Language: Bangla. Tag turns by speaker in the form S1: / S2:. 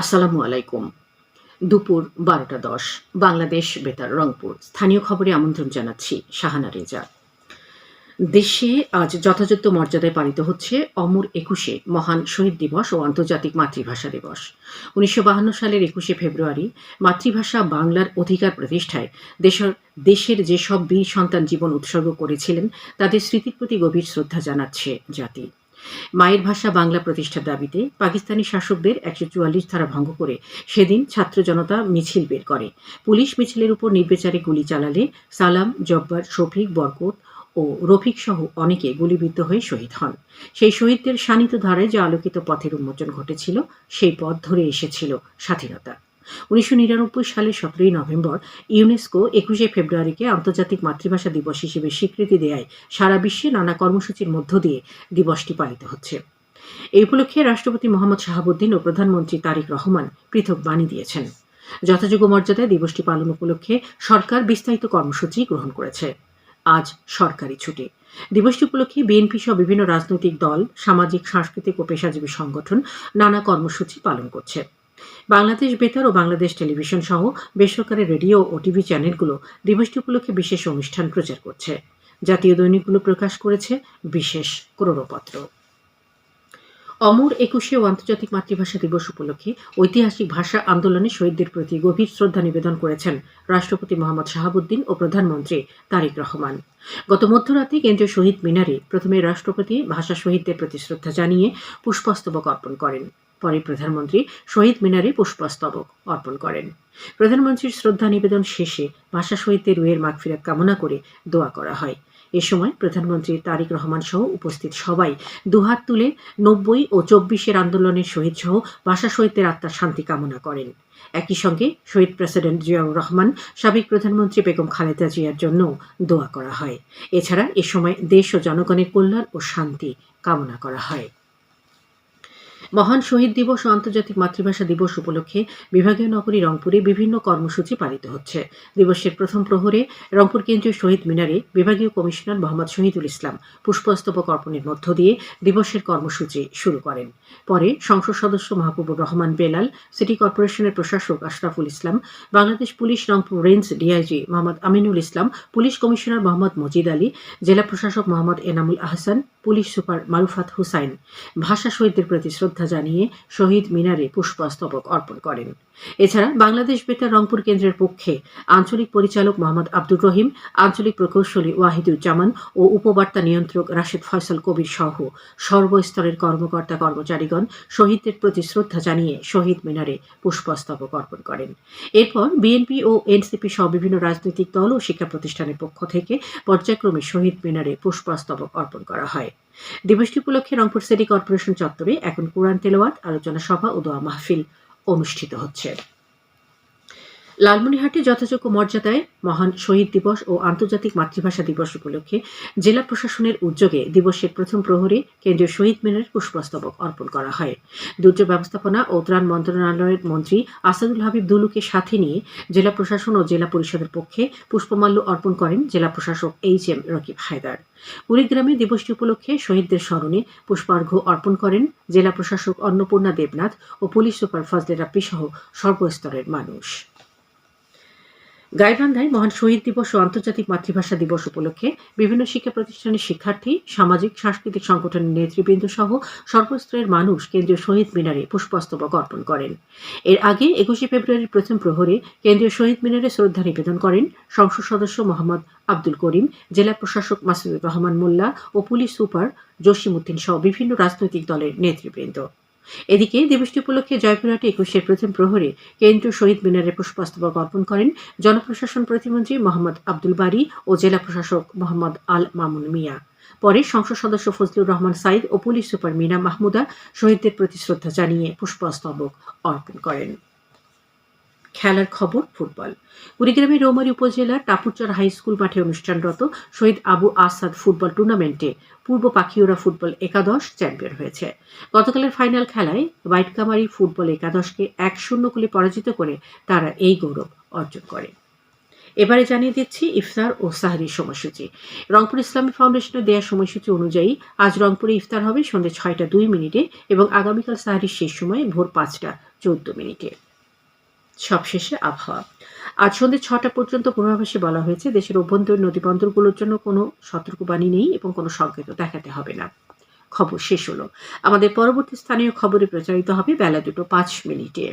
S1: আসসালামু আলাইকুম। দুপুর ১২:১০ বাংলাদেশ বেতার রংপুর। স্থানীয় খবরে আমন্ত্রণ জানাচ্ছি শাহানা রেজা। দেশে আজ যথাযথ মর্যাদায় পালিত হচ্ছে অমর ২১শে মহান শহীদ দিবস ও আন্তর্জাতিক মাতৃভাষা দিবস। ১৯৫২ সালের ২১শে ফেব্রুয়ারি মাতৃভাষা বাংলার অধিকার প্রতিষ্ঠায় দেশের যেসব বীর সন্তান জীবন উৎসর্গ করেছিলেন তাদের স্মৃতির প্রতি গভীর শ্রদ্ধা জানাচ্ছে জাতি। মায়ের ভাষা বাংলা প্রতিষ্ঠার দাবিতে পাকিস্তানি শাসকদের ১৪৪ ধারা ভঙ্গ করে সেদিন ছাত্র জনতা মিছিল বের করে। পুলিশ মিছিলের উপর নির্বিচারে গুলি চালালে সালাম, জব্বার, শফিক, বরকত ও রফিক সহ অনেকে গুলিবিদ্ধ হয়ে শহীদ হন। সেই শহীদদের শানিত ধারায় যে আলোকিত পথের উন্মোচন ঘটেছিল, সেই পথ ধরে এসেছিল স্বাধীনতা। ১৯৯৯ সালের ১৭ই নভেম্বর ইউনেস্কো ২১শে ফেব্রুয়ারিকে আন্তর্জাতিক মাতৃভাষা দিবস হিসেবে স্বীকৃতি দেয়ায় সারা বিশ্বে নানা কর্মসূচির মধ্য দিয়ে দিবসটি পালিত হচ্ছে। এই উপলক্ষে রাষ্ট্রপতি মোহাম্মদ শাহাবুদ্দিন ও প্রধানমন্ত্রী তারেক রহমান পৃথক বাণী দিয়েছেন। যথাযোগ্য মর্যাদায় দিবসটি পালন উপলক্ষে সরকার বিস্তারিত কর্মসূচি গ্রহণ করেছে। আজ সরকারি ছুটি। দিবসটি উপলক্ষে বিএনপি সহ বিভিন্ন রাজনৈতিক দল, সামাজিক, সাংস্কৃতিক ও পেশাজীবী সংগঠন নানা কর্মসূচি পালন করছে। বাংলাদেশ বেতার ও বাংলাদেশ টেলিভিশন সহ বেসরকারি রেডিও ও টিভি চ্যানেলগুলো দিবসটি উপলক্ষে বিশেষ অনুষ্ঠান প্রচার করছে। জাতীয় দৈনিকগুলো প্রকাশ করেছে বিশেষ ক্রোড়পত্র। অমর ২১শে ও আন্তর্জাতিক মাতৃভাষা দিবস উপলক্ষে ঐতিহাসিক ভাষা আন্দোলনে শহীদদের প্রতি গভীর শ্রদ্ধা নিবেদন করেছেন রাষ্ট্রপতি মোহাম্মদ শাহাবুদ্দিন ও প্রধানমন্ত্রী তারেক রহমান। গত মধ্যরাতে কেন্দ্রীয় শহীদ মিনারে প্রথমে রাষ্ট্রপতি ভাষা শহীদদের প্রতি শ্রদ্ধা জানিয়ে পুষ্পস্তবক অর্পণ করেন। পরে প্রধানমন্ত্রী শহীদ মিনারে পুষ্পস্তবক অর্পণ করেন। প্রধানমন্ত্রীর শ্রদ্ধা নিবেদন শেষে ভাষা শহীদদের রুহের মাগফিরাত কামনা করে দোয়া করা হয়। এ সময় প্রধানমন্ত্রী তারেক রহমান সহ উপস্থিত সবাই দুহাত তুলে ৯০ ও ২৪-এর আন্দোলনের শহীদ সহ ভাষা শহীদদের আত্মার শান্তি কামনা করেন। একই সঙ্গে শহীদ প্রেসিডেন্ট জিয়াউর রহমান, সাবেক প্রধানমন্ত্রী বেগম খালেদা জিয়ার জন্য দোয়া করা হয়। এছাড়া এ সময় দেশ ও জনগণের কল্যাণ ও শান্তি কামনা করা হয়। মহান শহীদ দিবস ও আন্তর্জাতিক মাতৃভাষা দিবস উপলক্ষে বিভাগীয় নগরী রংপুরে বিভিন্ন কর্মসূচি পালিত হচ্ছে। দিবসের প্রথম প্রহরে রংপুর কেন্দ্রীয় শহীদ মিনারে বিভাগীয় কমিশনার মোহাম্মদ শহীদুল ইসলাম পুষ্পস্তবক অর্পণের মধ্য দিয়ে দিবসের কর্মসূচি শুরু করেন। পরে সংসদ সদস্য মাহবুবুর রহমান বেলাল, সিটি কর্পোরেশনের প্রশাসক Ashraful Islam, Bangladesh police Rangpur range DIG Mohammad Aminul Islam, police commissioner Mohammad Majid Ali, জেলা প্রশাসক মোহাম্মদ এনামুল আহসান, পুলিশ সুপার মারুফাত হুসাইন ভাষা শহীদদের প্রতি শ্রদ্ধা জানিয়ে শহীদ মিনারে পুষ্পস্তবক অর্পণ করেন। এছাড়া বাংলাদেশ বেতার রংপুর কেন্দ্রের পক্ষে আঞ্চলিক পরিচালক মোহাম্মদ আব্দুর রহিম, আঞ্চলিক প্রকৌশলী ওয়াহিদুজ্জামান ও উপবার্তা নিয়ন্ত্রক রাশেদ ফয়সাল কবির সহ সর্বস্তরের কর্মকর্তা কর্মচারীগণ শহীদদের প্রতি শ্রদ্ধা জানিয়ে শহীদ মিনারে পুষ্পস্তবক অর্পণ করেন। এরপর বিএনপি ও এনসিপি সহ বিভিন্ন রাজনৈতিক দল ও শিক্ষা প্রতিষ্ঠানের পক্ষ থেকে পর্যায়ক্রমে শহীদ মিনারে পুষ্পস্তবক অর্পণ করা হয়। দিবসটি উপলক্ষে রংপুর সিটি কর্পোরেশন চত্বরে এখন কোরআন তেলাওয়াত, আলোচনা সভা ও দোয়া মাহফিল অনুষ্ঠিত হচ্ছে। লালমনিরহাটে যথাযোগ্য মর্যাদায় মহান শহীদ দিবস ও আন্তর্জাতিক মাতৃভাষা দিবস উপলক্ষে জেলা প্রশাসনের উদ্যোগে দিবসের প্রথম প্রহরে কেন্দ্রীয় শহীদ মিনারে পুষ্পস্তবক অর্পণ করা হয়। দুর্যোগ ব্যবস্থাপনা ও ত্রাণ মন্ত্রণালয়ের মন্ত্রী আসাদুল হাবিব দুলুকে সাথে নিয়ে জেলা প্রশাসন ও জেলা পরিষদের পক্ষে পুষ্পমাল্য অর্পণ করেন জেলা প্রশাসক এইচ.এম. রকিব হায়দার। কুড়িগ্রামে দিবসটি উপলক্ষে শহীদদের স্মরণে পুষ্পার্ঘ্য অর্পণ করেন জেলা প্রশাসক অন্নপূর্ণা দেবনাথ ও পুলিশ সুপার ফজলে রাব্বি সহ সর্বস্তরের মানুষ। গাইবান্ধায় মহান শহীদ দিবস ও আন্তর্জাতিক মাতৃভাষা দিবস উপলক্ষে বিভিন্ন শিক্ষা প্রতিষ্ঠানের শিক্ষার্থী, সামাজিক সাংস্কৃতিক সংগঠনের নেতৃবৃন্দ সহ সর্বস্তরের মানুষ কেন্দ্রীয় শহীদ মিনারে পুষ্পস্তবক অর্পণ করেন। এর আগে ২১শে ফেব্রুয়ারির প্রথম প্রহরে কেন্দ্রীয় শহীদ মিনারে শ্রদ্ধা নিবেদন করেন সংসদ সদস্য মোহাম্মদ আব্দুল করিম, জেলা প্রশাসক মাসুদুর রহমান মোল্লা ও পুলিশ সুপার জসিমউদ্দিন সহ বিভিন্ন রাজনৈতিক দলের নেতৃবৃন্দ। এদিকে দিবসটি উপলক্ষে জয়পুরহাটে ২১শে প্রথম প্রহরে কেন্দ্রীয় শহীদ মিনারে পুষ্পস্তবক অর্পণ করেন জনপ্রশাসন প্রতিমন্ত্রী মোহাম্মদ আব্দুল বারী ও জেলা প্রশাসক মোহাম্মদ আল মামুন মিয়া। পরে সংসদ সদস্য ফজলুর রহমান সাইদ ও পুলিশ সুপার মিনা মাহমুদা শহীদদের প্রতি শ্রদ্ধা জানিয়ে পুষ্পস্তবক অর্পণ করেন। খেলার খবর ফুটবল। কুড়িগ্রামের রৌমারী উপজেলার টাপুরচর হাই স্কুল মাঠে অনুষ্ঠানরত শহীদ আবু আসাদ ফুটবল টুর্নামেন্টে পূর্ব পাখিউরা ফুটবল একাদশ চ্যাম্পিয়ন হয়েছে। গতকালের ফাইনাল খেলায় বাইটকামারী ফুটবল একাদশকে ১-০ গোলে পরাজিত করে তারা এই গৌরব অর্জন করে। এবারে জানিয়ে দিচ্ছি ইফতার ও সাহরির সময়সূচি। রংপুর ইসলামী ফাউন্ডেশনের দেওয়া সময়সূচি অনুযায়ী আজ রংপুরে ইফতার হবে সন্ধ্যে ৬টা ২ মিনিটে এবং আগামীকাল সাহরির শেষ সময় ভোর ৫টা ১৪ মিনিটে। সবশেষে আবহাওয়া। আজ সন্ধ্যে ৬টা পর্যন্ত পূর্বাভাসে বলা হয়েছে দেশের অভ্যন্তরীণ নদীবন্দরগুলোর জন্য কোনো সতর্কবাণী নেই এবং কোনো সংকেতও দেখাতে হবে না। খবর শেষ হলো। আমাদের পরবর্তী স্থানীয় খবরে প্রচারিত হবে বেলা ২টা ৫ মিনিটে।